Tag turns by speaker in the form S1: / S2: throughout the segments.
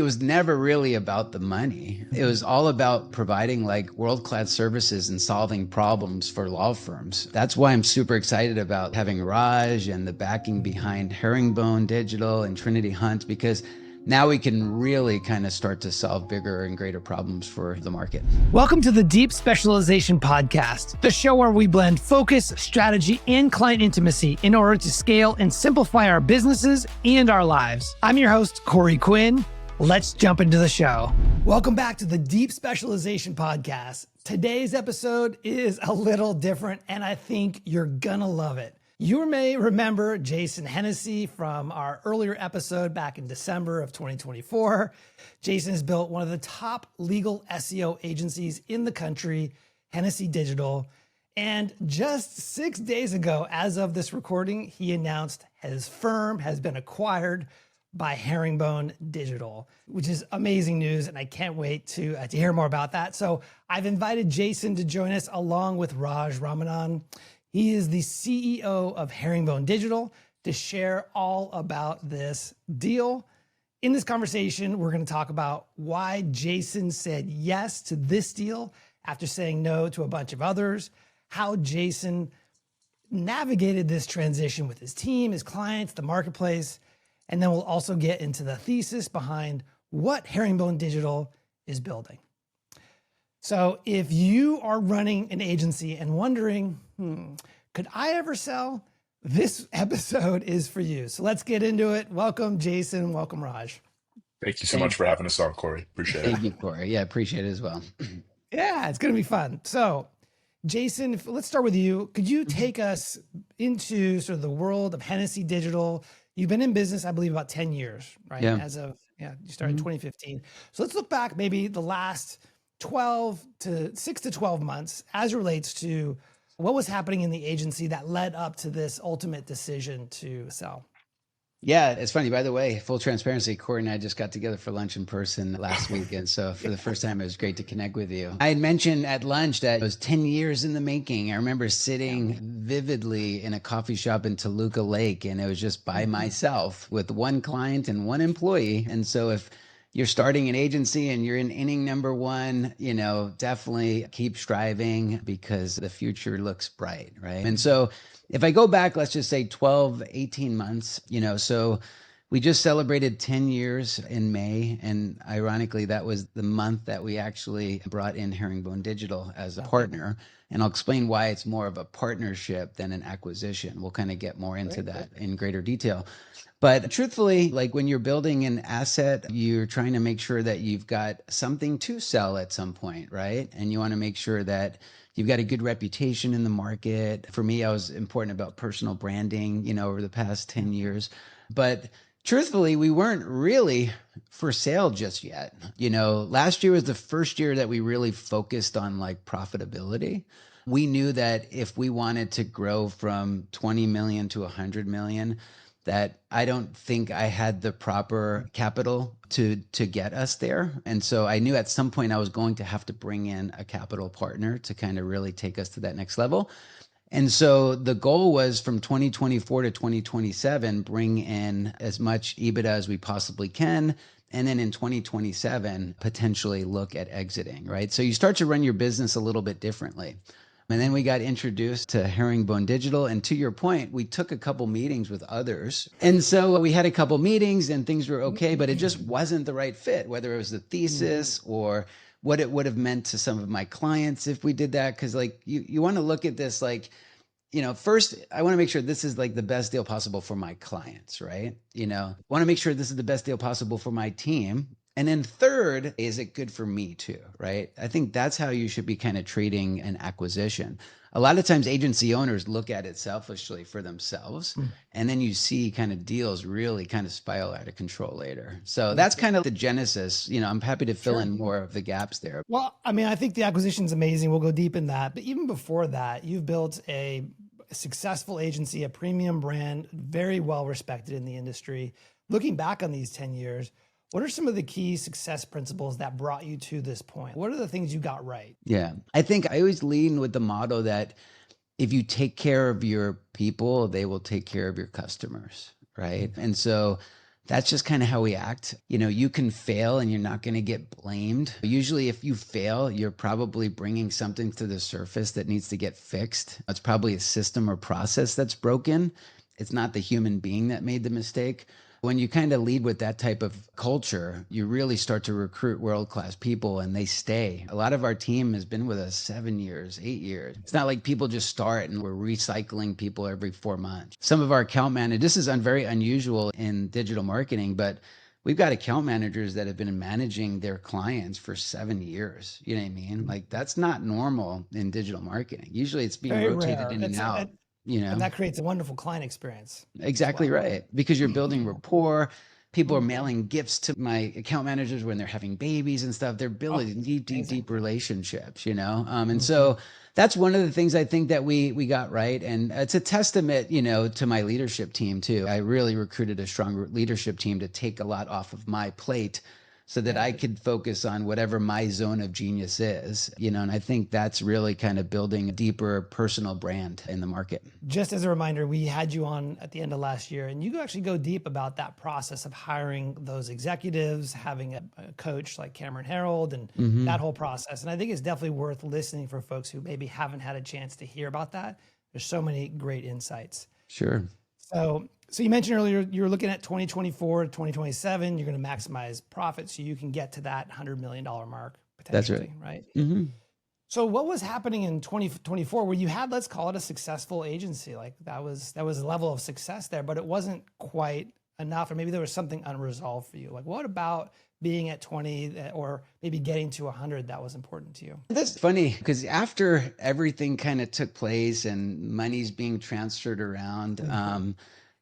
S1: It was never really about the money. It was all about providing like world-class services and solving problems for law firms. That's why I'm super excited about having Raj and the backing behind Herringbone Digital and Trinity Hunt, because now we can really kind of start to solve bigger and greater problems for the market.
S2: Welcome to the Deep Specialization Podcast, the show where we blend focus, strategy, and client intimacy in order to scale and simplify our businesses and our lives. I'm your host, Corey Quinn. Let's jump into the show. Welcome back to the Deep Specialization Podcast. Today's episode is a little different, and I think you're gonna love it. You may remember Jason Hennessey from our earlier episode back in December of 2024. Jason has built one of the top legal SEO agencies in the country, Hennessy Digital. And just 6 days ago, as of this recording, he announced his firm has been acquired by Herringbone Digital, which is amazing news. And I can't wait to hear more about that. So I've invited Jason to join us along with Raj Ramanan. He is the CEO of Herringbone Digital to share all about this deal. In this conversation, we're going to talk about why Jason said yes to this deal after saying no to a bunch of others, how Jason navigated this transition with his team, his clients, the marketplace, and then we'll also get into the thesis behind what Herringbone Digital is building. So if you are running an agency and wondering, could I ever sell? This episode is for you. So let's get into it. Welcome, Jason. Welcome, Raj.
S3: Thank you so much for having us on, Corey. Appreciate it.
S1: Thank you, Corey. Yeah, appreciate it as well.
S2: Yeah, it's going to be fun. So Jason, let's start with you. Could you take us into sort of the world of Hennessy Digital? You've been in business, I believe, about 10 years, right?
S1: Yeah.
S2: You started in 2015. So let's look back maybe the last 6 to 12 months as it relates to what was happening in the agency that led up to this ultimate decision to sell.
S1: Yeah, it's funny. By the way, full transparency, Corey and I just got together for lunch in person last week. And so for the first time, it was great to connect with you. I had mentioned at lunch that it was 10 years in the making. I remember sitting vividly in a coffee shop in Toluca Lake, and it was just by myself with one client and one employee. And so if you're starting an agency and you're in inning number one, definitely keep striving because the future looks bright, right? And so if I go back, let's just say 12, 18 months, so we just celebrated 10 years in May. And ironically, that was the month that we actually brought in Herringbone Digital as a partner. And I'll explain why it's more of a partnership than an acquisition. We'll kind of get more into that in greater detail. But truthfully, like when you're building an asset, you're trying to make sure that you've got something to sell at some point, right? And you want to make sure that you've got a good reputation in the market. For me, I was important about personal branding, over the past 10 years. But truthfully, we weren't really for sale just yet. Last year was the first year that we really focused on like profitability. We knew that if we wanted to grow from 20 million to 100 million, that I don't think I had the proper capital to get us there. And so I knew at some point I was going to have to bring in a capital partner to kind of really take us to that next level. And so the goal was from 2024 to 2027, bring in as much EBITDA as we possibly can. And then in 2027, potentially look at exiting, right? So you start to run your business a little bit differently. And then we got introduced to Herringbone Digital. And to your point, we took a couple meetings with others. And so we had a couple meetings and things were okay, but it just wasn't the right fit, whether it was the thesis or what it would have meant to some of my clients if we did that. Because like you want to look at this like, first, I want to make sure this is like the best deal possible for my clients, right? Want to make sure this is the best deal possible for my team. And then third, is it good for me too, right? I think that's how you should be kind of treating an acquisition. A lot of times agency owners look at it selfishly for themselves. And then you see kind of deals really kind of spiral out of control later. So that's kind of the genesis. I'm happy to fill in more of the gaps there.
S2: Well, I mean, I think the acquisition's amazing. We'll go deep in that. But even before that, you've built a successful agency, a premium brand, very well respected in the industry. Looking back on these 10 years, what are some of the key success principles that brought you to this point? What are the things you got right?
S1: Yeah, I think I always lean with the motto that if you take care of your people, they will take care of your customers, right? And so that's just kind of how we act. You can fail and you're not going to get blamed. Usually if you fail, you're probably bringing something to the surface that needs to get fixed. It's probably a system or process that's broken. It's not the human being that made the mistake. When you kind of lead with that type of culture, you really start to recruit world-class people and they stay. A lot of our team has been with us 7 years, 8 years. It's not like people just start and we're recycling people every 4 months. Some of our account managers, this is very unusual in digital marketing, but we've got account managers that have been managing their clients for 7 years. You know what I mean? Like that's not normal in digital marketing. Usually it's being
S2: Very
S1: rotated
S2: rare.
S1: in and out, you
S2: And
S1: know?
S2: that creates a wonderful client experience as
S1: Exactly
S2: well.
S1: right. Because you're building rapport. People are
S2: Mhm.
S1: mailing gifts to my account managers when they're having babies and stuff. They're
S2: Oh,
S1: building deep, deep,
S2: amazing.
S1: deep relationships, And
S2: Mhm.
S1: so that's one of the things I think that we got right. And it's a testament, to my leadership team too. I really recruited a strong leadership team to take a lot off of my plate so that I
S2: Yeah.
S1: could focus on whatever my zone of genius is, and I think that's really kind of building a deeper personal brand in the market.
S2: Just as a reminder, we had you on at the end of last year, and you actually go deep about that process of hiring those executives, having a coach like Cameron Harold, and
S1: Hmm.
S2: that whole process. And I think it's definitely worth listening for folks who maybe haven't had a chance to hear about that. There's so many great insights.
S1: Sure.
S2: So you mentioned earlier you were looking at 2024 to 2027. You're going to maximize profit so you can get to that $100 million mark
S1: That's right.
S2: potentially, right?
S1: Hmm.
S2: So what was happening in 2024 where you had, let's call it a successful agency? Like that was a level of success there, but it wasn't quite enough, or maybe there was something unresolved for you. Like what about being at 20 or maybe getting to 100 that was important to you?
S1: That's funny because after everything kind of took place and money's being transferred around,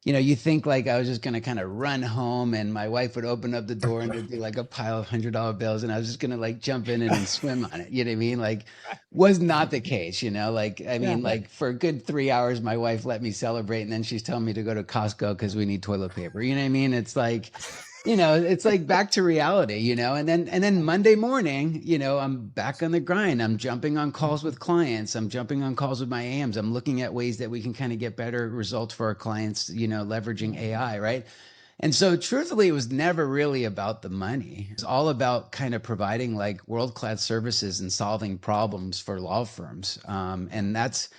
S1: you think like I was just going to kind of run home and my wife would open up the door and there'd be like a pile of $100 bills and I was just going to like jump in it and swim on it. You know what I mean? Like was not the case, like, I
S2: Yeah.
S1: mean, like for a good 3 hours, my wife let me celebrate and then she's telling me to go to Costco because we need toilet paper. You know what I mean? It's like back to reality, and then Monday morning, I'm back on the grind. I'm jumping on calls with clients. I'm jumping on calls with my AMs. I'm looking at ways that we can kind of get better results for our clients, leveraging AI, right? And so truthfully, it was never really about the money. It's all about kind of providing like world-class services and solving problems for law firms. And that's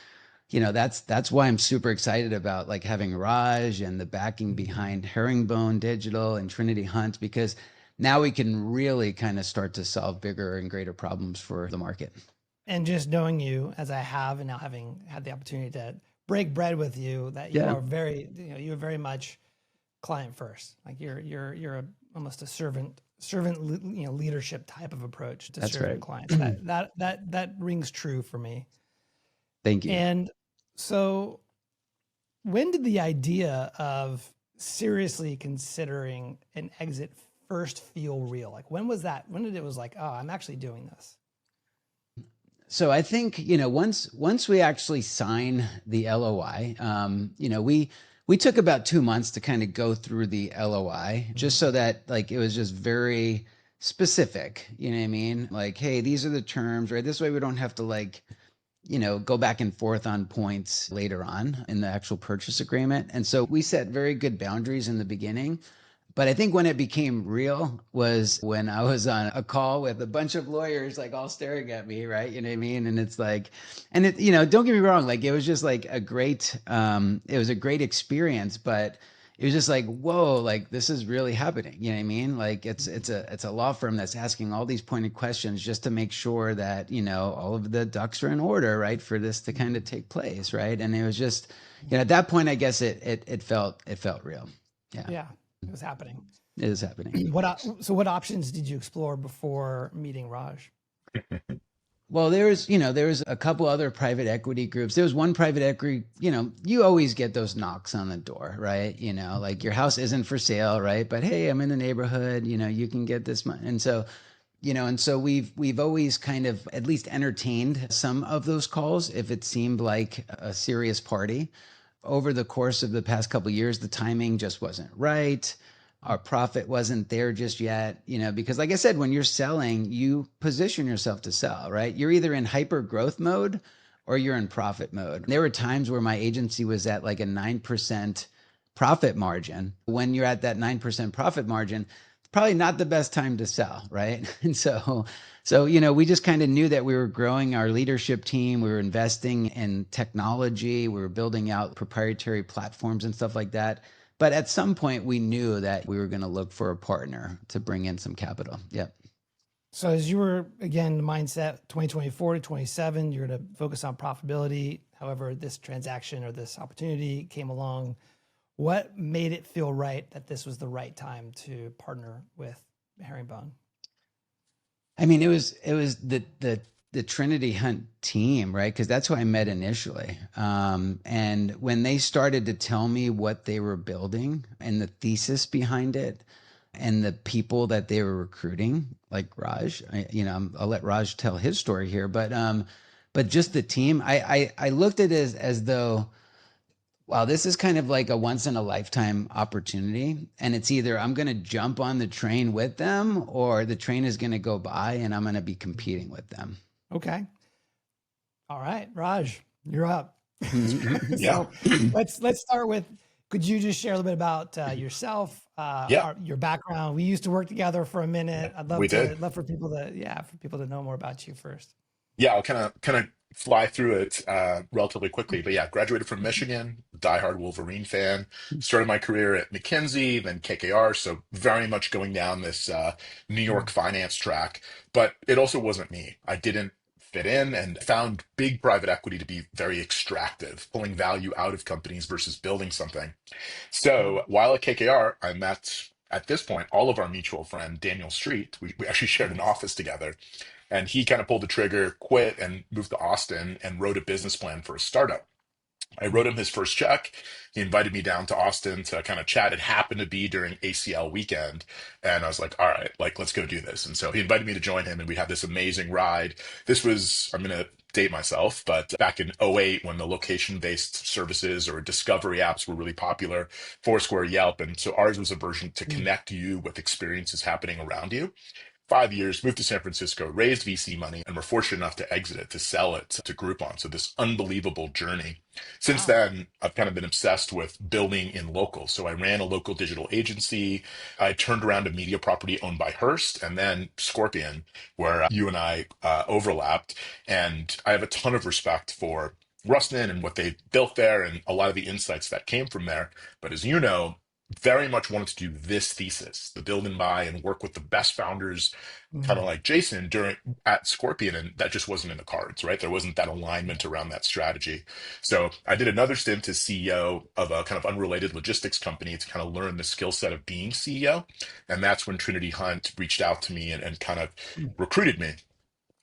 S1: why I'm super excited about like having Raj and the backing behind Herringbone Digital and Trinity Hunt, because now we can really kind of start to solve bigger and greater problems for the market.
S2: And just knowing you as I have, and now having had the opportunity to break bread with you, that you
S1: Yeah,
S2: are very, you're very much client first. Like almost a servant, leadership type of approach to
S1: that's
S2: serve your
S1: right.
S2: clients. That rings true for me.
S1: Thank you.
S2: And so when did the idea of seriously considering an exit first feel real? Like when was that? When did it was like, oh, I'm actually doing this?
S1: So I think, once we actually sign the LOI, we took about 2 months to kind of go through the LOI just so that like it was just very specific, you know what I mean? Like, hey, these are the terms, right? This way we don't have to like, go back and forth on points later on in the actual purchase agreement. And so we set very good boundaries in the beginning. But I think when it became real was when I was on a call with a bunch of lawyers, like all staring at me, right? You know what I mean? And it's like, and it, don't get me wrong, like it was just like it was a great experience, but it was just like, whoa, like this is really happening. You know what I mean? Like it's a law firm that's asking all these pointed questions just to make sure that, all of the ducks are in order, right? For this to kind of take place, right? And it was just, at that point, I guess it felt real. Yeah.
S2: Yeah, it was happening.
S1: It is happening.
S2: What options did you explore before meeting Raj?
S1: Well, there was a couple other private equity groups. There was one private equity, you always get those knocks on the door, right? Like your house isn't for sale, right? But hey, I'm in the neighborhood, you can get this money. And so we've always kind of at least entertained some of those calls if it seemed like a serious party. Over the course of the past couple of years, the timing just wasn't right. Our profit wasn't there just yet, because like I said, when you're selling, you position yourself to sell, right? You're either in hyper growth mode or you're in profit mode. There were times where my agency was at like a 9% profit margin. When you're at that 9% profit margin, it's probably not the best time to sell, right? And so, we just kind of knew that we were growing our leadership team. We were investing in technology. We were building out proprietary platforms and stuff like that. But at some point, we knew that we were going to look for a partner to bring in some capital. Yep.
S2: So as you were, again, the mindset 2024 to 27, you're going to focus on profitability. However, this transaction or this opportunity came along. What made it feel right that this was the right time to partner with Herringbone?
S1: I mean, it was the Trinity Hunt team, right? Because that's who I met initially. And when they started to tell me what they were building and the thesis behind it, and the people that they were recruiting, like Raj, I'll let Raj tell his story here, but just the team, I looked at it as though, wow, this is kind of like a once in a lifetime opportunity. And it's either I'm going to jump on the train with them or the train is going to go by and I'm going to be competing with them.
S2: Okay. All right, Raj, you're up.
S3: Yeah.
S2: Let's start with, could you just share a little bit about yourself, your background? We used to work together for a minute. I'd love for people to know more about you first.
S3: Yeah, I'll kind of fly through it relatively quickly. But yeah, graduated from Michigan, diehard Wolverine fan. Started my career at McKinsey, then KKR. So very much going down this New York finance track. But it also wasn't me. I didn't fit in and found big private equity to be very extractive, pulling value out of companies versus building something. So while at KKR, I met at this point all of our mutual friend Daniel Street. We actually shared an office together, and he kind of pulled the trigger, quit, and moved to Austin and wrote a business plan for a startup. I wrote him his first check. He invited me down to Austin to kind of chat. It happened to be during ACL weekend. And I was like, all right, like, let's go do this. And so he invited me to join him and we had this amazing ride. This was, I'm going to date myself, but back in '08 when the location-based services or discovery apps were really popular, Foursquare, Yelp. And so ours was a version to connect you with experiences happening around you. 5 years, moved to San Francisco, raised VC money, and were fortunate enough to exit it, to sell it to Groupon. So this unbelievable journey. Since then, I've kind of been obsessed with building in local. So I ran a local digital agency. I turned around a media property owned by Hearst and then Scorpion, where you and I overlapped. And I have a ton of respect for Rustin and what they built there and a lot of the insights that came from there. But as you know, very much wanted to do this thesis, the build and buy and work with the best founders, kind of like Jason at Scorpion. And that just wasn't in the cards, right? There wasn't that alignment around that strategy. So I did another stint as CEO of a kind of unrelated logistics company to kind of learn the skill set of being CEO. And that's when Trinity Hunt reached out to me and kind of recruited me.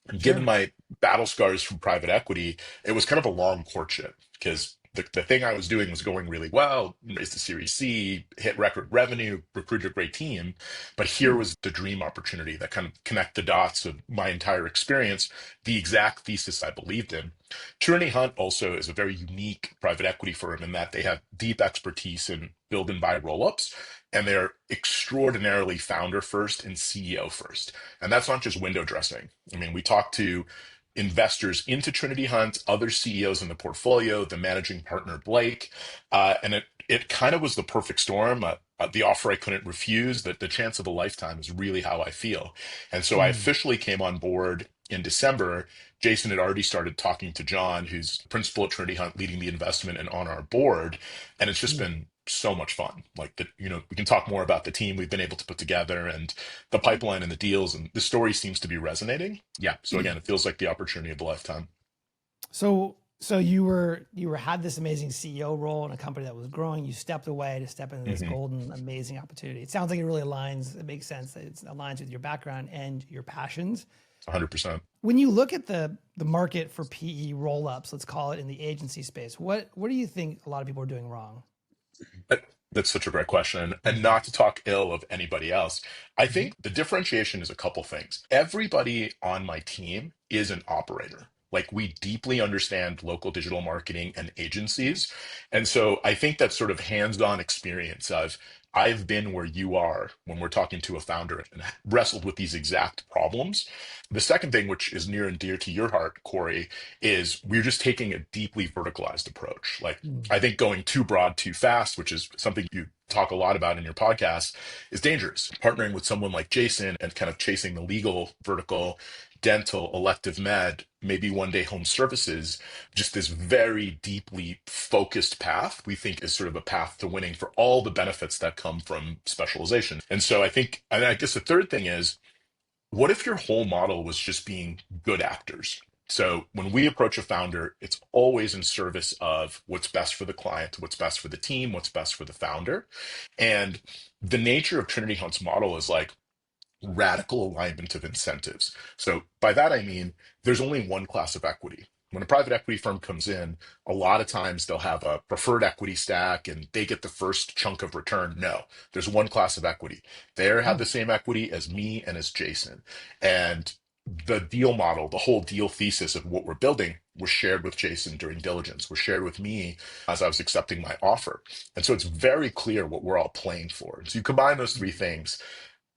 S3: And given my battle scars from private equity, it was kind of a long courtship because the thing I was doing was going really well, raised the Series C, hit record revenue, recruited a great team. But here was the dream opportunity that kind of connect the dots of my entire experience, the exact thesis I believed in. Trinity Hunt also is a very unique private equity firm in that they have deep expertise in build and buy roll-ups, and they're extraordinarily founder first and CEO first. And that's not just window dressing. I mean, we talked to investors into Trinity Hunt, other CEOs in the portfolio, the managing partner, Blake. And it kind of was the perfect storm. The offer I couldn't refuse, that the chance of a lifetime is really how I feel. And so I officially came on board in December. Jason had already started talking to John, who's principal at Trinity Hunt, leading the investment and on our board. And it's just been so much fun. Like we can talk more about the team we've been able to put together and the pipeline and the deals, and the story seems to be resonating. Yeah. So again, it feels like the opportunity of a lifetime.
S2: So you had this amazing CEO role in a company that was growing. You stepped away to step into this golden, amazing opportunity. It sounds like it really aligns. It makes sense that it aligns with your background and your passions.
S3: 100%.
S2: When you look at the market for PE roll-ups, let's call it, in the agency space, what do you think a lot of people are doing wrong?
S3: That's such a great question. And not to talk ill of anybody else, I think the differentiation is a couple things. Everybody on my team is an operator. Like, we deeply understand local digital marketing and agencies. And so I think that sort of hands-on experience of I've been where you are when we're talking to a founder and wrestled with these exact problems. The second thing, which is near and dear to your heart, Corey, is we're just taking a deeply verticalized approach. Like,
S2: Mm.
S3: I think going too broad too fast, which is something you talk a lot about in your podcast, is dangerous. Partnering with someone like Jason and kind of chasing the legal vertical, dental, elective med, maybe one day home services, just this very deeply focused path we think is sort of a path to winning for all the benefits that come from specialization. And so I think, and I guess the third thing is, what if your whole model was just being good actors? So when we approach a founder, it's always in service of what's best for the client, what's best for the team, what's best for the founder. And the nature of Trinity Hunt's model is like radical alignment of incentives. So by that, I mean, there's only one class of equity. When a private equity firm comes in, a lot of times they'll have a preferred equity stack and they get the first chunk of return. No, there's one class of equity. They have
S2: Mm.
S3: the same equity as me and as Jason. And the deal model, the whole deal thesis of what we're building was shared with Jason during diligence, was shared with me as I was accepting my offer. And so it's very clear what we're all playing for. So you combine those three things: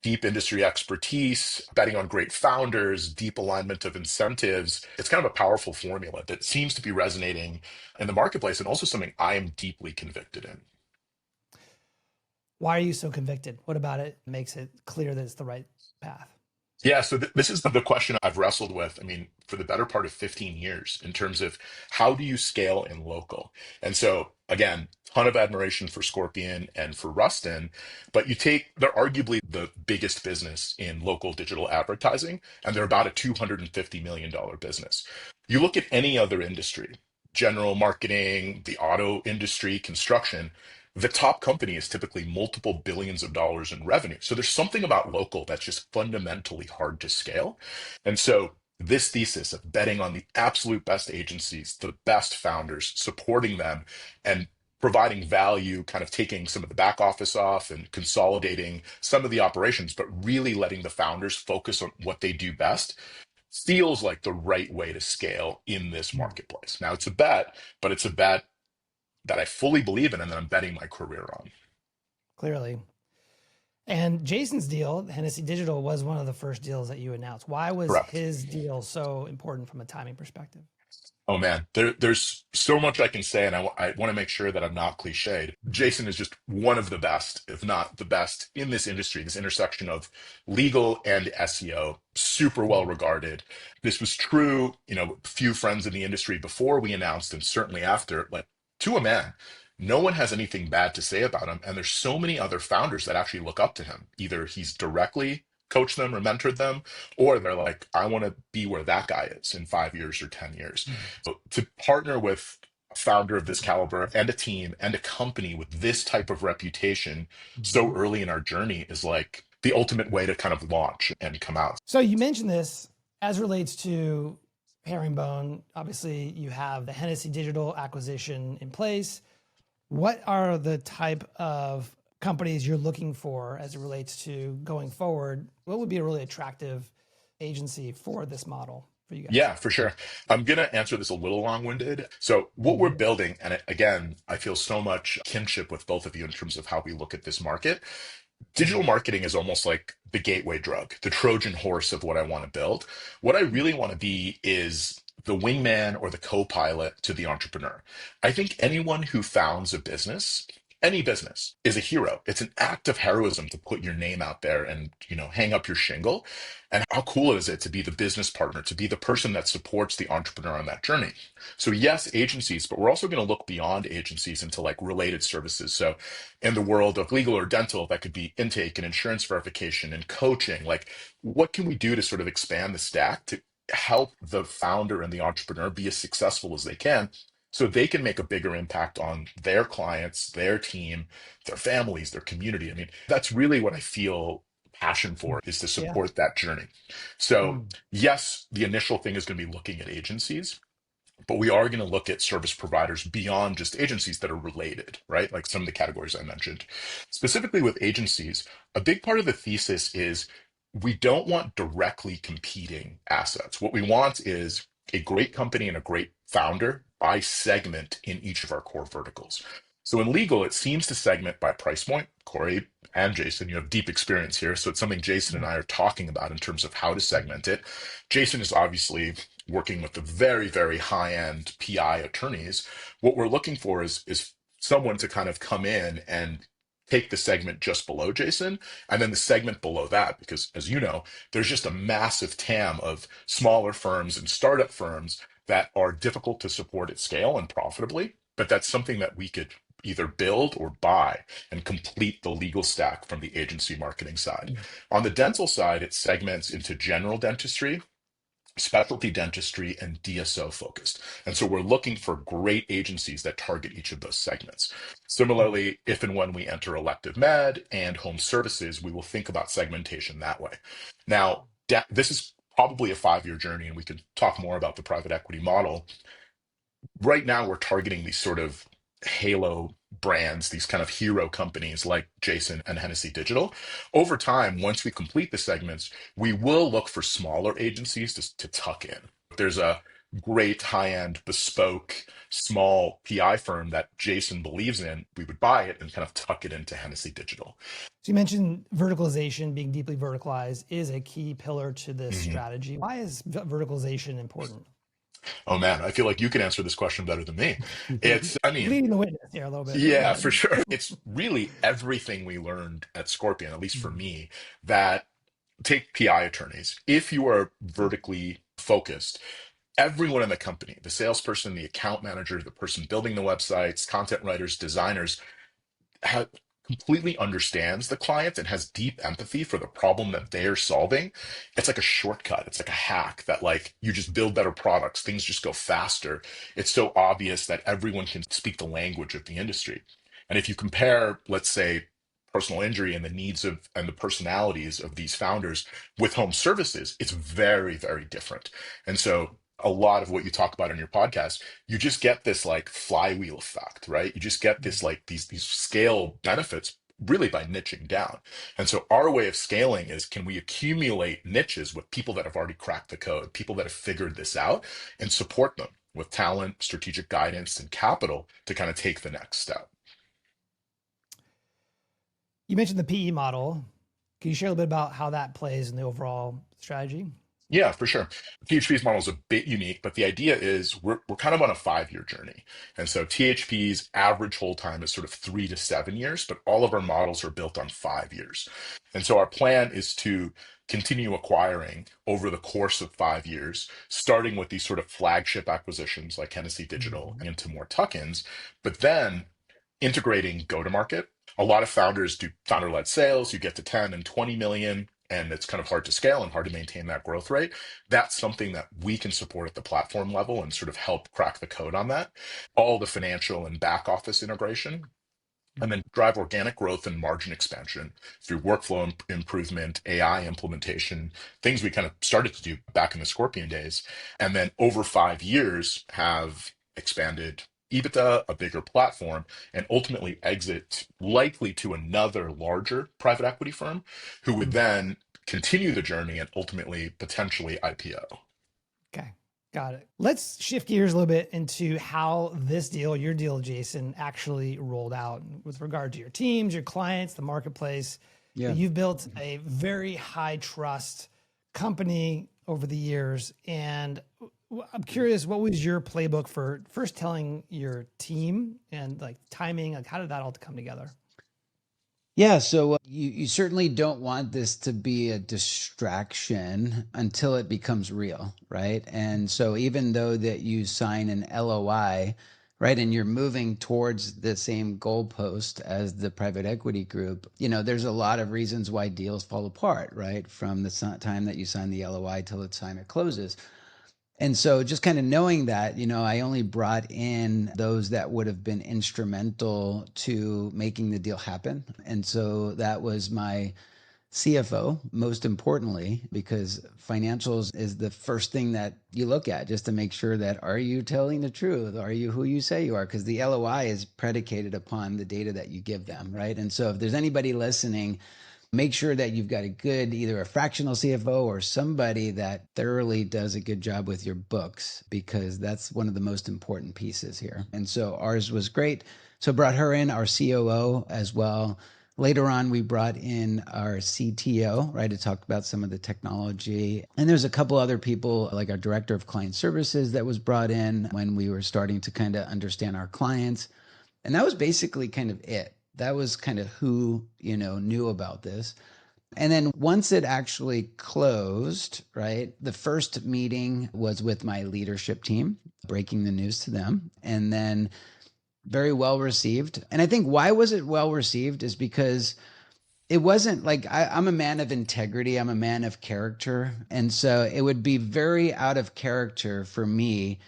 S3: deep industry expertise, betting on great founders, deep alignment of incentives. It's kind of a powerful formula that seems to be resonating in the marketplace and also something I am deeply convicted in.
S2: Why are you so convicted? What about it makes it clear that it's the right path?
S3: Yeah, so this is the question I've wrestled with, I mean, for the better part of 15 years in terms of how do you scale in local? And so, again, ton of admiration for Scorpion and for Rustin, but they're arguably the biggest business in local digital advertising, and they're about a $250 million business. You look at any other industry, general marketing, the auto industry, construction, the top company is typically multiple billions of dollars in revenue. So there's something about local that's just fundamentally hard to scale. And so this thesis of betting on the absolute best agencies, the best founders, supporting them and providing value, kind of taking some of the back office off and consolidating some of the operations, but really letting the founders focus on what they do best, feels like the right way to scale in this
S2: Mm.
S3: marketplace. Now it's a bet, but it's a bet that I fully believe in and that I'm betting my career on.
S2: Clearly. And Jason's deal, Hennessy Digital, was one of the first deals that you announced. Why was
S3: Correct.
S2: his deal so important from a timing perspective?
S3: Oh man, there's so much I can say, and I want to make sure that I'm not cliched. Jason is just one of the best, if not the best, in this industry, this intersection of legal and SEO, super well regarded. This was true, few friends in the industry before we announced, and certainly after, like, to a man. No one has anything bad to say about him, and there's so many other founders that actually look up to him. Either he's directly coached them or mentored them, or they're like, I want to be where that guy is in 5 years or 10 years.
S2: Mm.
S3: So to partner with a founder of this caliber and a team and a company with this type of reputation so
S2: Mhm.
S3: early in our journey is like the ultimate way to kind of launch and come out.
S2: So you mentioned this as relates to Herringbone. Obviously, you have the Hennessy Digital acquisition in place. What are the type of companies you're looking for as it relates to going forward? What would be a really attractive agency for this model for you guys?
S3: Yeah, for sure. I'm going to answer this a little long-winded. So what we're building, and again, I feel so much kinship with both of you in terms of how we look at this market. Digital marketing is almost like the gateway drug, the Trojan horse of what I want to build. What I really want to be is the wingman or the co-pilot to the entrepreneur. I think anyone who founds a business, any business, is a hero. It's an act of heroism to put your name out there and, hang up your shingle. And how cool is it to be the business partner, to be the person that supports the entrepreneur on that journey? So yes, agencies, but we're also going to look beyond agencies into like related services. So in the world of legal or dental, that could be intake and insurance verification and coaching. Like, what can we do to sort of expand the stack to help the founder and the entrepreneur be as successful as they can so they can make a bigger impact on their clients, their team, their families, their community? I mean, that's really what I feel passion for, is to
S2: Yeah.
S3: support that journey. So
S2: Mm.
S3: yes, the initial thing is going to be looking at agencies, but we are going to look at service providers beyond just agencies that are related, right? Like some of the categories I mentioned. Specifically with agencies, a big part of the thesis is we don't want directly competing assets. What we want is a great company and a great founder by segment in each of our core verticals. So in legal, it seems to segment by price point. Corey and Jason, you have deep experience here. So it's something Jason and I are talking about in terms of how to segment it. Jason is obviously working with the very, very high-end PI attorneys. What we're looking for is someone to kind of come in and take the segment just below Jason, and then the segment below that, because as you know, there's just a massive TAM of smaller firms and startup firms that are difficult to support at scale and profitably. But that's something that we could either build or buy and complete the legal stack from the agency marketing side. On the dental side, it segments into general dentistry, specialty dentistry, and DSO focused. And so we're looking for great agencies that target each of those segments. Similarly, if and when we enter elective med and home services, we will think about segmentation that way. Now, this is probably a 5-year journey, and we can talk more about the private equity model. Right now, we're targeting these sort of halo brands, these kind of hero companies like Jason and Hennessy Digital. Over time, once we complete the segments, we will look for smaller agencies to tuck in. If there's a great high-end bespoke small PI firm that Jason believes in, we would buy it and kind of tuck it into Hennessy Digital.
S2: So you mentioned verticalization, being deeply verticalized is a key pillar to this strategy. Why is verticalization important?
S3: Oh man, I feel like you can answer this question better than me. I mean,
S2: leading the witness here a little bit.
S3: yeah, for sure. It's really everything we learned at Scorpion, at least for me, that take PI attorneys. If you are vertically focused, everyone in the company, the salesperson, the account manager, the person building the websites, content writers, designers, completely understands the client and has deep empathy for the problem that they're solving. It's like a shortcut. It's like a hack that like you just build better products. Things just go faster. It's so obvious that everyone can speak the language of the industry. And if you compare, let's say, personal injury and the needs of and the personalities of these founders with home services, it's very, very different. And so a lot of what you talk about in your podcast, you just get this like flywheel effect, right? You just get this like these scale benefits really by niching down. And so our way of scaling is, can we accumulate niches with people that have already cracked the code, people that have figured this out, and support them with talent, strategic guidance, and capital to kind of take the next step.
S2: You mentioned the PE model. Can you share a little bit about how that plays in the overall strategy?
S3: Yeah, for sure. THP's model is a bit unique, but the idea is we're kind of on a 5-year journey. And so THP's average hold time is sort of 3 to 7 years, but all of our models are built on 5 years. And so our plan is to continue acquiring over the course of 5 years, starting with these sort of flagship acquisitions like Hennessy Digital and into more tuck-ins, but then integrating go-to-market. A lot of founders do founder-led sales. You get to 10 and 20 million, and it's kind of hard to scale and hard to maintain that growth rate. That's something that we can support at the platform level and sort of help crack the code on that. All the financial and back office integration, and then drive organic growth and margin expansion through workflow improvement, AI implementation, things we kind of started to do back in the Scorpion days. And then over 5 years have expanded EBITDA, a bigger platform, and ultimately exit likely to another larger private equity firm who would then continue the journey and ultimately potentially IPO.
S2: Okay, got it. Let's shift gears a little bit into how this deal, your deal, Jason, actually rolled out with regard to your teams, your clients, the marketplace. Yeah. You've built a very high trust company over the years. And I'm curious, what was your playbook for first telling your team and like timing? Like, how did that all come together?
S1: Yeah, so you certainly don't want this to be a distraction until it becomes real, right? And so even though that you sign an LOI, right, and you're moving towards the same goalpost as the private equity group, you know, there's a lot of reasons why deals fall apart, right? From the time that you sign the LOI till the time it closes. And so just kind of knowing that, you know, I only brought in those that would have been instrumental to making the deal happen. And so that was my CFO, most importantly, because financials is the first thing that you look at just to make sure that, are you telling the truth? Are you who you say you are? Because the LOI is predicated upon the data that you give them, right? And so if there's anybody listening, make sure that you've got a good, either a fractional CFO or somebody that thoroughly does a good job with your books, because that's one of the most important pieces here. And so ours was great. So brought her in, our COO as well. Later on, we brought in our CTO, right, to talk about some of the technology. And there's a couple other people, like our director of client services that was brought in when we were starting to kind of understand our clients. And that was basically kind of it. That was kind of who, knew about this. And then once it actually closed, right, the first meeting was with my leadership team, breaking the news to them. And then very well received. And I think why was it well received is because it wasn't like I'm a man of integrity, I'm a man of character. And so it would be very out of character for me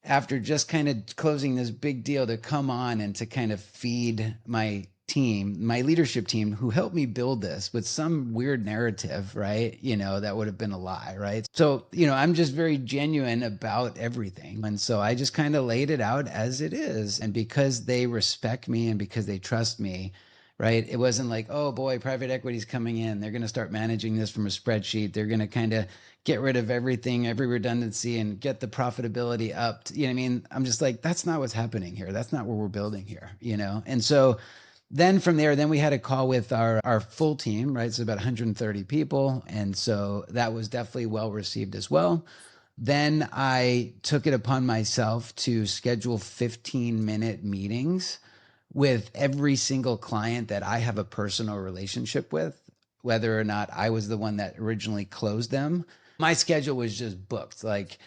S1: after just kind of closing this big deal to come on and to kind of feed my team, my leadership team who helped me build this with some weird narrative, right? That would have been a lie, right? So, I'm just very genuine about everything. And so I just kind of laid it out as it is. And because they respect me and because they trust me, right? It wasn't like, oh boy, private equity's coming in. They're going to start managing this from a spreadsheet. They're going to kind of get rid of everything, every redundancy, and get the profitability up. You know what I mean? I'm just like, that's not what's happening here. That's not what we're building here, And so then from there, then we had a call with our full team, right? So about 130 people. And so that was definitely well received as well. Then I took it upon myself to schedule 15-minute meetings with every single client that I have a personal relationship with, whether or not I was the one that originally closed them. My schedule was just booked. Like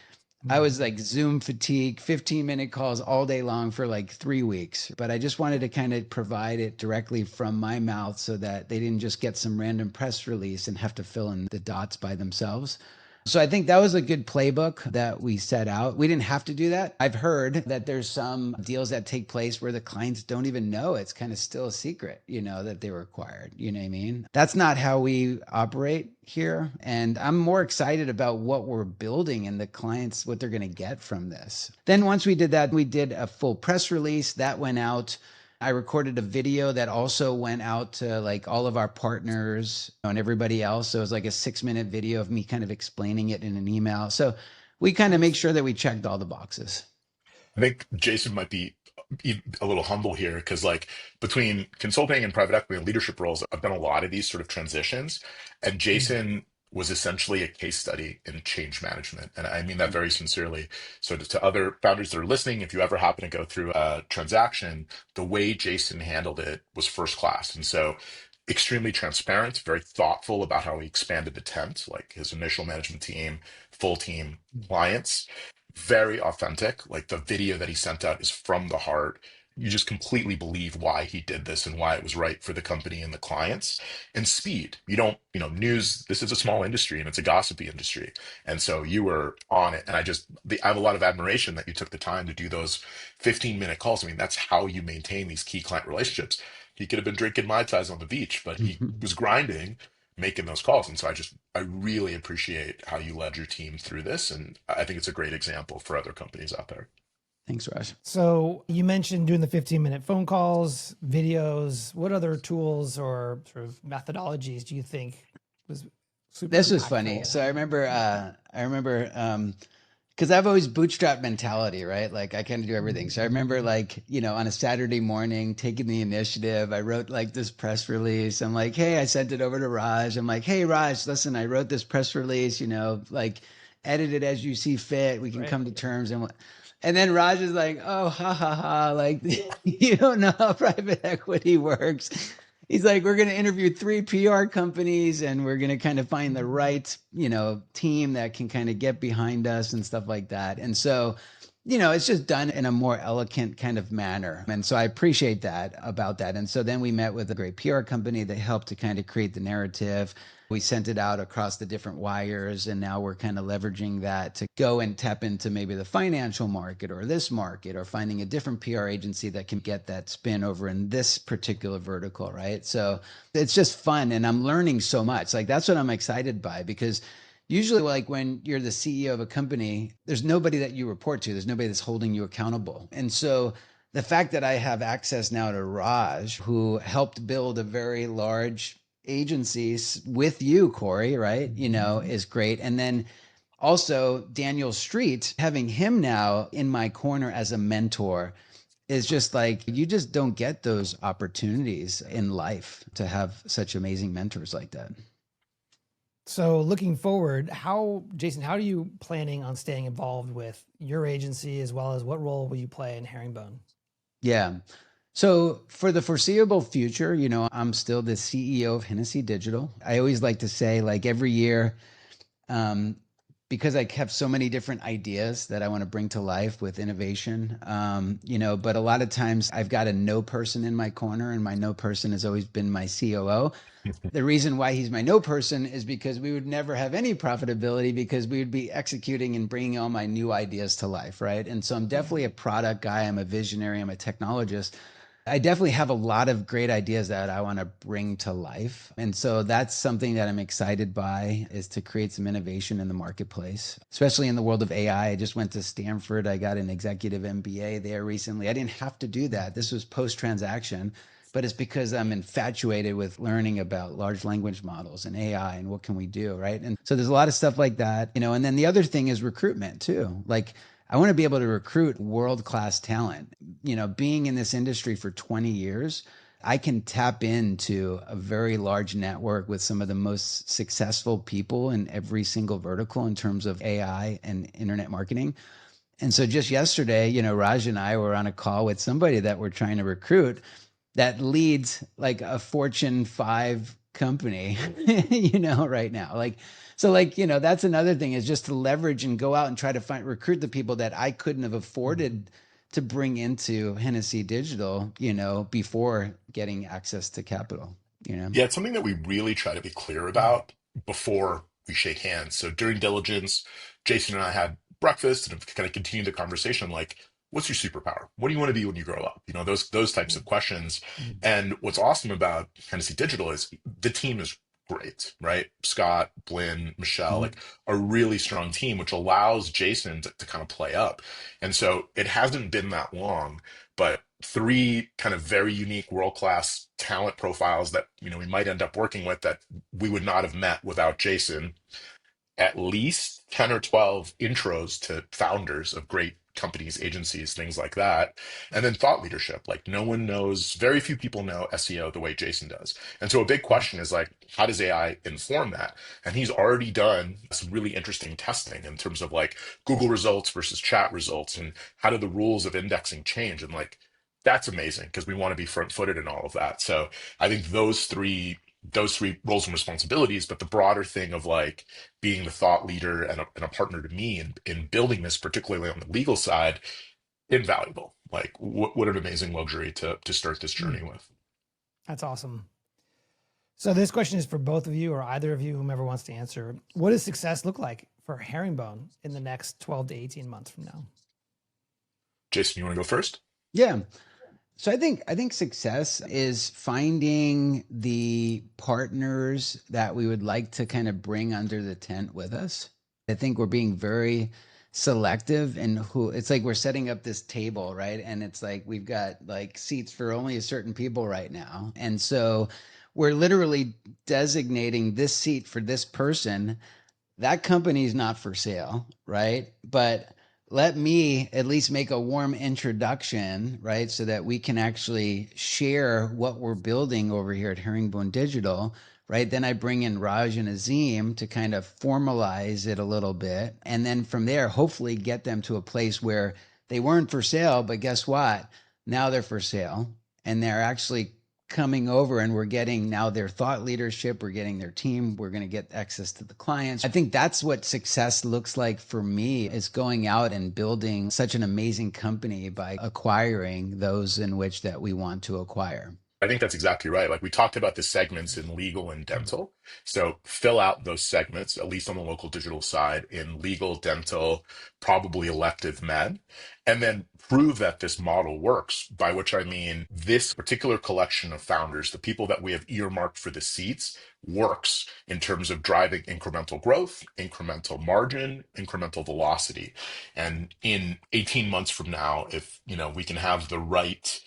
S1: I was like Zoom fatigue, 15-minute calls all day long for like 3 weeks. But I just wanted to kind of provide it directly from my mouth so that they didn't just get some random press release and have to fill in the dots by themselves. So I think that was a good playbook that we set out. We didn't have to do that. I've heard that there's some deals that take place where the clients don't even know. It's kind of still a secret, that they were acquired. You know what I mean? That's not how we operate here. And I'm more excited about what we're building and the clients, what they're going to get from this. Then once we did that, we did a full press release that went out. I recorded a video that also went out to like all of our partners and everybody else. So it was like a 6-minute video of me kind of explaining it in an email. So we kind of make sure that we checked all the boxes.
S3: I think Jason might be a little humble here because, like, between consulting and private equity and leadership roles, I've done a lot of these sort of transitions. And Jason was essentially a case study in change management. And I mean that very sincerely. So, to other founders that are listening, if you ever happen to go through a transaction, the way Jason handled it was first class. And so, extremely transparent, very thoughtful about how he expanded the tent, like his initial management team, full team, clients, very authentic. Like the video that he sent out is from the heart. You just completely believe why he did this and why it was right for the company and the clients. And speed. You don't, news, this is a small industry and it's a gossipy industry. And so you were on it. And I have a lot of admiration that you took the time to do those 15-minute calls. I mean, that's how you maintain these key client relationships. He could have been drinking Mai Tais on the beach, but he was grinding, making those calls. And so I really appreciate how you led your team through this. And I think it's a great example for other companies out there.
S1: Thanks, Raj.
S2: So you mentioned doing the 15-minute phone calls, videos. What other tools or sort of methodologies do you think was super
S1: This was
S2: impactful?
S1: funny. So I remember, because I've always bootstrap mentality, right? Like I kind of do everything. So I remember like, on a Saturday morning taking the initiative, I wrote like this press release. I'm like, hey, I sent it over to Raj. I'm like, hey, Raj, listen, I wrote this press release, like edit it as you see fit. We can come to terms. And then Raj is like, oh, ha, ha, ha. Like, you don't know how private equity works. He's like, we're going to interview 3 PR companies and we're going to kind of find the right, team that can kind of get behind us and stuff like that. And so, it's just done in a more elegant kind of manner. And so I appreciate that about that. And so then we met with a great PR company that helped to kind of create the narrative. We sent it out across the different wires, and now we're kind of leveraging that to go and tap into maybe the financial market or this market, or finding a different PR agency that can get that spin over in this particular vertical, right? So it's just fun, and I'm learning so much. Like that's what I'm excited by, because usually like when you're the CEO of a company, there's nobody that you report to. There's nobody that's holding you accountable. And so the fact that I have access now to Raj, who helped build a very large agencies with you, Corey, right? Is great. And then also Daniel Street, having him now in my corner as a mentor is just like you just don't get those opportunities in life to have such amazing mentors like that.
S2: So looking forward, Jason, how are you planning on staying involved with your agency, as well as what role will you play in Herringbone?
S1: Yeah. So for the foreseeable future, I'm still the CEO of Hennessy Digital. I always like to say, like every year, um, because I have so many different ideas that I want to bring to life with innovation, but a lot of times I've got a no person in my corner, and my no person has always been my COO. The reason why he's my no person is because we would never have any profitability because we would be executing and bringing all my new ideas to life, right? And so I'm definitely a product guy. I'm a visionary. I'm a technologist. I definitely have a lot of great ideas that I want to bring to life. And so that's something that I'm excited by, is to create some innovation in the marketplace, especially in the world of AI. I just went to Stanford. I got an executive MBA there recently. I didn't have to do that. This was post-transaction, but it's because I'm infatuated with learning about large language models and AI and what can we do, right? And so there's a lot of stuff like that, and then the other thing is recruitment too. Like I want to be able to recruit world-class talent. Being in this industry for 20 years, I can tap into a very large network with some of the most successful people in every single vertical in terms of AI and internet marketing. And so just yesterday, Raj and I were on a call with somebody that we're trying to recruit that leads like a Fortune 5 company, right now. That's another thing, is just to leverage and go out and try to recruit the people that I couldn't have afforded to bring into Hennessy Digital, before getting access to capital.
S3: Yeah, it's something that we really try to be clear about before we shake hands. So during diligence, Jason and I had breakfast and have kind of continued the conversation like, what's your superpower? What do you want to be when you grow up? Those types of questions. And what's awesome about Hennessy Digital is the team is great, right? Scott, Blinn, Michelle,
S1: Mhm.
S3: like a really strong team, which allows Jason to kind of play up. And so it hasn't been that long, but three kind of very unique world-class talent profiles that we might end up working with that we would not have met without Jason. At least 10 or 12 intros to founders of great companies, agencies, things like that. And then thought leadership. Like no one knows, very few people know SEO the way Jason does. And so a big question is like, how does AI inform that? And he's already done some really interesting testing in terms of like Google results versus chat results and how do the rules of indexing change? And like, that's amazing because we want to be front-footed in all of that. So I think those three roles and responsibilities, but the broader thing of like being the thought leader and a partner to me in building this, particularly on the legal side, invaluable. Like what an amazing luxury to start this journey with.
S2: That's awesome. So this question is for both of you, or either of you, whomever wants to answer. What does success look like for Herringbone in the next 12 to 18 months from now?
S3: Jason, you want to go first?
S1: Yeah. So I think success is finding the partners that we would like to kind of bring under the tent with us. I think we're being very selective in who. It's like we're setting up this table, right? And it's like we've got like seats for only a certain people right now. And so we're literally designating this seat for this person. That company's not for sale, right? But let me at least make a warm introduction, right? So that we can actually share what we're building over here at Herringbone Digital, right? Then I bring in Raj and Azim to kind of formalize it a little bit. And then from there, hopefully get them to a place where they weren't for sale, but guess what? Now they're for sale and they're actually coming over, and we're getting now their thought leadership, we're getting their team, we're going to get access to the clients. I think that's what success looks like for me, is going out and building such an amazing company by acquiring those in which that we want to acquire.
S3: I think that's exactly right. Like we talked about the segments in legal and dental. So fill out those segments, at least on the local digital side, in legal, dental, probably elective med, and then prove that this model works, by which I mean this particular collection of founders, the people that we have earmarked for the seats, works in terms of driving incremental growth, incremental margin, incremental velocity. And in 18 months from now, if we can have the right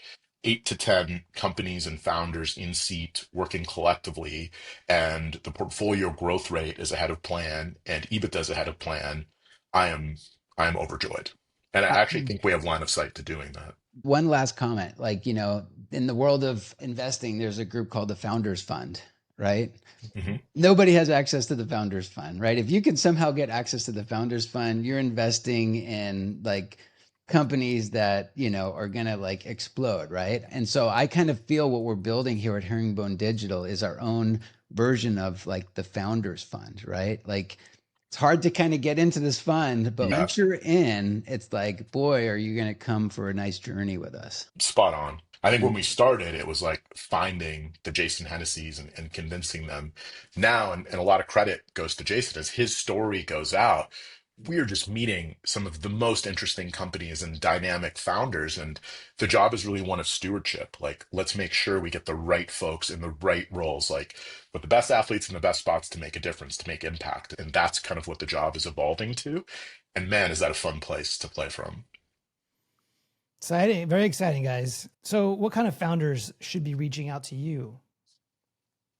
S3: 8 to 10 companies and founders in seat working collectively, and the portfolio growth rate is ahead of plan and EBITDA is ahead of plan, I am overjoyed. And I
S1: Uh,
S3: actually think we have line of sight to doing that.
S1: One last comment, like, in the world of investing, there's a group called the Founders Fund, right?
S3: Hmm.
S1: Nobody has access to the Founders Fund, right? If you can somehow get access to the Founders Fund, you're investing in like companies that, are going to like explode, right? And so I kind of feel what we're building here at Herringbone Digital is our own version of like the Founders Fund, right? Like it's hard to kind of get into this fund, but
S3: Yeah,
S1: once you're in, it's like, boy, are you going to come for a nice journey with us?
S3: spot on. I think when we started, it was like finding the Jason Hennesseys and convincing them. Now, and a lot of credit goes to Jason as his story goes out. We are just meeting some of the most interesting companies and dynamic founders. And the job is really one of stewardship. Like, let's make sure we get the right folks in the right roles, like with the best athletes in the best spots to make a difference, to make impact. And that's kind of what the job is evolving to. And man, is that a fun place to play from.
S2: Exciting, very exciting, guys. So what kind of founders should be reaching out to you?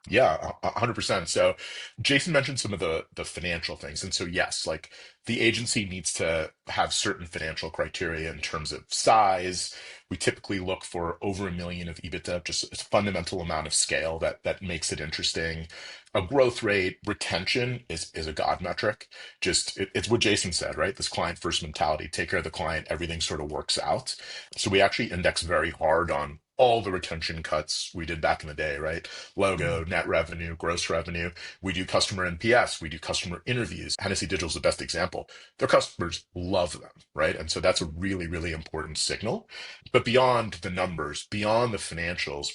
S3: Yeah, 100%. So Jason mentioned some of the financial things. And so yes, like the agency needs to have certain financial criteria in terms of size. We typically look for over 1 million of EBITDA, just a fundamental amount of scale that makes it interesting. A growth rate, retention is a God metric. Just it's what Jason said, right? This client first mentality, take care of the client, everything sort of works out. So we actually index very hard on all the retention cuts we did back in the day, right? Logo, net revenue, gross revenue. We do customer NPS. We do customer interviews. Hennessy Digital is the best example. Their customers love them, right? And so that's a really, really important signal. But beyond the numbers, beyond the financials,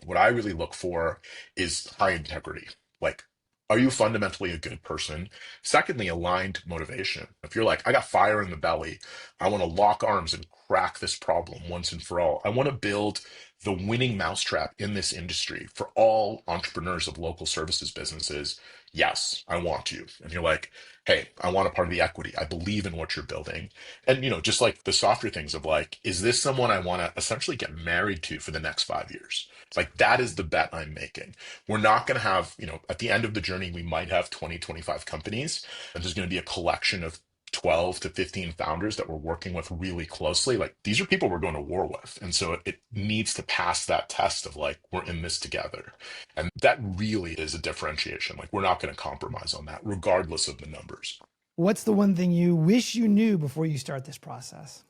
S3: what I really look for is high integrity. Like, are you fundamentally a good person? Secondly, aligned motivation. If you're like, I got fire in the belly, I want to lock arms and crack this problem once and for all. I want to build the winning mousetrap in this industry for all entrepreneurs of local services businesses. Yes, I want to. And you're like, hey, I want a part of the equity. I believe in what you're building. And, just like the softer things of like, is this someone I want to essentially get married to for the next 5 years? It's like, that is the bet I'm making. We're not going to have, at the end of the journey, we might have 20, 25 companies, and there's going to be a collection of 12 to 15 founders that we're working with really closely. Like, these are people we're going to war with. And so it needs to pass that test of like, we're in this together. And that really is a differentiation. Like, we're not going to compromise on that, regardless of the numbers.
S2: What's the one thing you wish you knew before you start this process?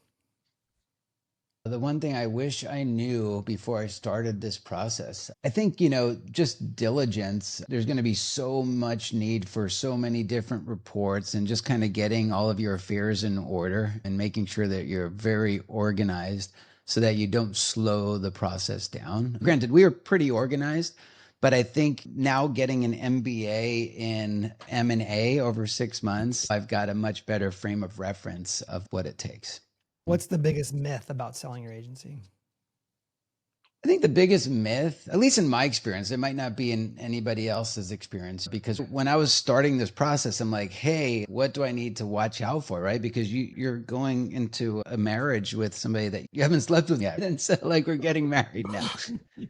S1: The one thing I wish I knew before I started this process, I think, just diligence. There's going to be so much need for so many different reports and just kind of getting all of your affairs in order and making sure that you're very organized so that you don't slow the process down. Granted, we are pretty organized, but I think now getting an MBA in M&A over 6 months, I've got a much better frame of reference of what it takes.
S2: What's the biggest myth about selling your agency?
S1: I think the biggest myth, at least in my experience, it might not be in anybody else's experience, because when I was starting this process, I'm like, hey, what do I need to watch out for, right? Because you're going into a marriage with somebody that you haven't slept with yet. And so like we're getting married now.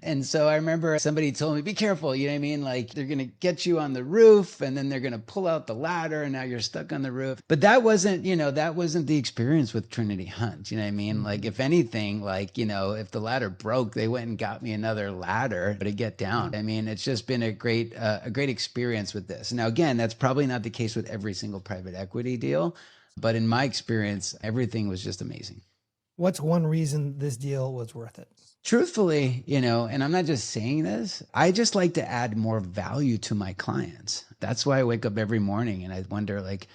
S1: And so I remember somebody told me, be careful, you know what I mean? Like they're going to get you on the roof and then they're going to pull out the ladder and now you're stuck on the roof. But that wasn't the experience with Trinity Hunt. You know what I mean? Like if anything, like, if the ladder broke, they went and got me another ladder to get down. I mean, it's just been a great experience with this. Now, again, that's probably not the case with every single private equity deal, but in my experience, everything was just amazing.
S2: What's one reason this deal was worth it?
S1: Truthfully, and I'm not just saying this, I just like to add more value to my clients. That's why I wake up every morning and I wonder, like,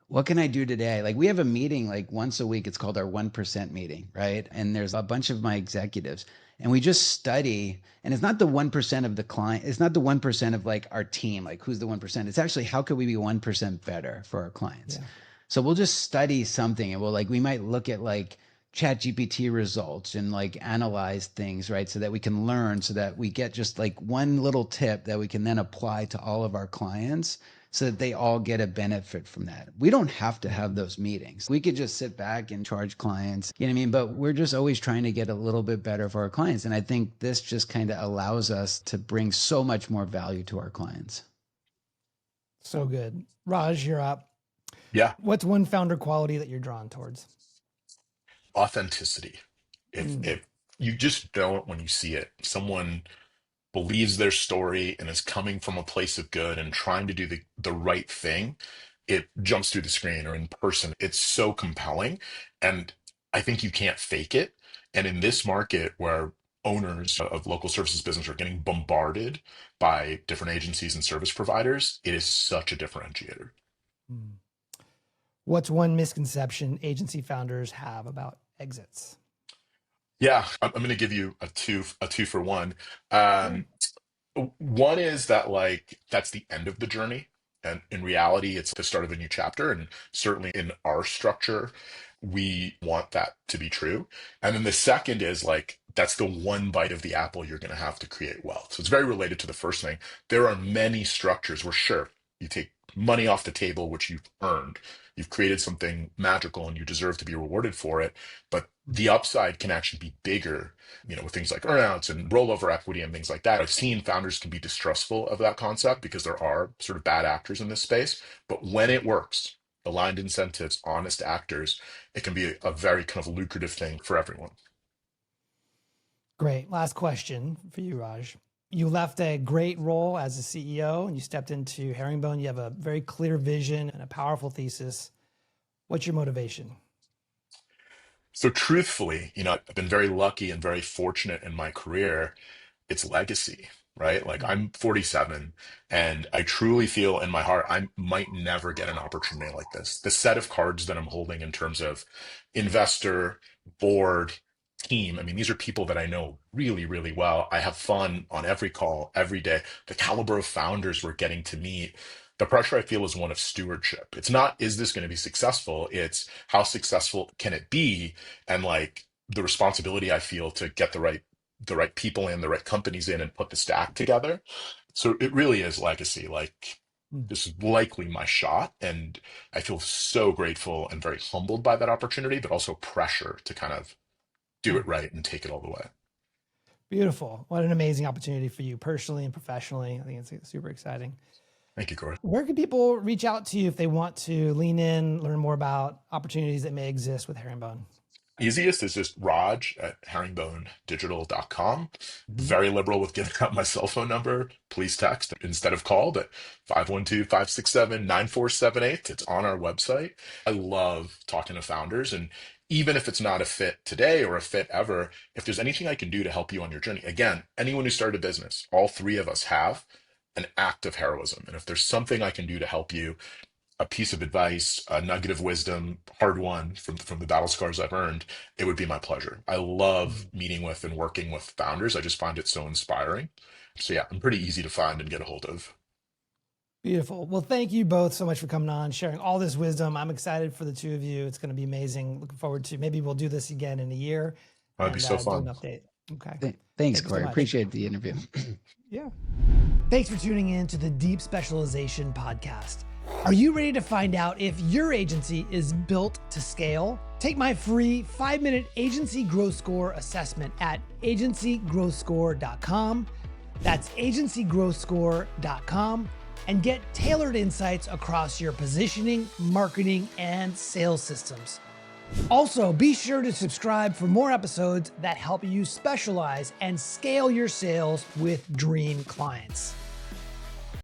S1: what can I do today? Like we have a meeting like once a week. It's called our 1% meeting, right? And there's a bunch of my executives and we just study, and it's not the 1% of the client. It's not the 1% of like our team, like who's the 1%. It's actually, how could we be 1% better for our clients?
S2: Yeah.
S1: So we'll just study something and we might look at like chat GPT results and like analyze things, right? So that we can learn, so that we get just like one little tip that we can then apply to all of our clients, so that they all get a benefit from that. We don't have to have those meetings. We could just sit back and charge clients, you know what I mean? But we're just always trying to get a little bit better for our clients. And I think this just kind of allows us to bring so much more value to our clients.
S2: So good. Raj, you're up.
S3: Yeah.
S2: What's one founder quality that you're drawn towards?
S3: authenticity. If you just know it when you see it, someone believes their story and is coming from a place of good and trying to do the right thing, it jumps through the screen or in person. It's so compelling. And I think you can't fake it. And in this market where owners of local services business are getting bombarded by different agencies and service providers, it is such a differentiator.
S2: What's one misconception agency founders have about exits?
S3: Yeah, I'm going to give you a two for one.
S2: Sure.
S3: One is that like that's the end of the journey. And in reality, it's the start of a new chapter. And certainly in our structure, we want that to be true. And then the second is like that's the one bite of the apple you're going to have to create wealth. So it's very related to the first thing. There are many structures where sure, you take money off the table, which you've earned. You've created something magical and you deserve to be rewarded for it. But the upside can actually be bigger, with things like earnouts and rollover equity and things like that. I've seen founders can be distrustful of that concept because there are sort of bad actors in this space. But when it works, aligned incentives, honest actors, it can be a very kind of lucrative thing for everyone.
S2: Great. Last question for you, Raj. You left a great role as a CEO and you stepped into Herringbone. You have a very clear vision and a powerful thesis. What's your motivation?
S3: So truthfully, I've been very lucky and very fortunate in my career. It's legacy, right? Like I'm 47 and I truly feel in my heart, I might never get an opportunity like this. The set of cards that I'm holding in terms of investor, board, team. I mean, these are people that I know really, really well. I have fun on every call, every day. The caliber of founders we're getting to meet. The pressure I feel is one of stewardship. It's not, is this going to be successful? It's how successful can it be? And like the responsibility I feel to get the right people in, the right companies in, and put the stack together. So it really is legacy. Like this is likely my shot. And I feel so grateful and very humbled by that opportunity, but also pressure to kind of do it right and take it all the way.
S2: Beautiful. What an amazing opportunity for you personally and professionally. I think it's super exciting.
S3: Thank you, Corey.
S2: Where can people reach out to you if they want to lean in, learn more about opportunities that may exist with Herringbone?
S3: Easiest is just Raj at herringbonedigital.com. Very liberal with giving out my cell phone number. Please text instead of call, but 512-567-9478. It's on our website. I love talking to founders. And even if it's not a fit today or a fit ever, if there's anything I can do to help you on your journey, again, anyone who started a business, all three of us have an act of heroism. And if there's something I can do to help you, a piece of advice, a nugget of wisdom, hard won from the battle scars I've earned, it would be my pleasure. I love meeting with and working with founders. I just find it so inspiring. So yeah, I'm pretty easy to find and get a hold of.
S2: Beautiful. Well, thank you both so much for coming on, sharing all this wisdom. I'm excited for the two of you. It's going to be amazing. Looking forward to maybe we'll do this again in a year.
S3: That'd be so
S2: do
S3: fun.
S2: an update. Okay.
S1: Thanks,
S2: so
S1: Corey.
S2: much.
S1: Appreciate the interview.
S2: Yeah. Thanks for tuning in to the Deep Specialization Podcast. Are you ready to find out if your agency is built to scale? Take my free 5-minute agency growth score assessment at agencygrowthscore.com. That's agencygrowthscore.com, and get tailored insights across your positioning, marketing, and sales systems. Also, be sure to subscribe for more episodes that help you specialize and scale your sales with dream clients.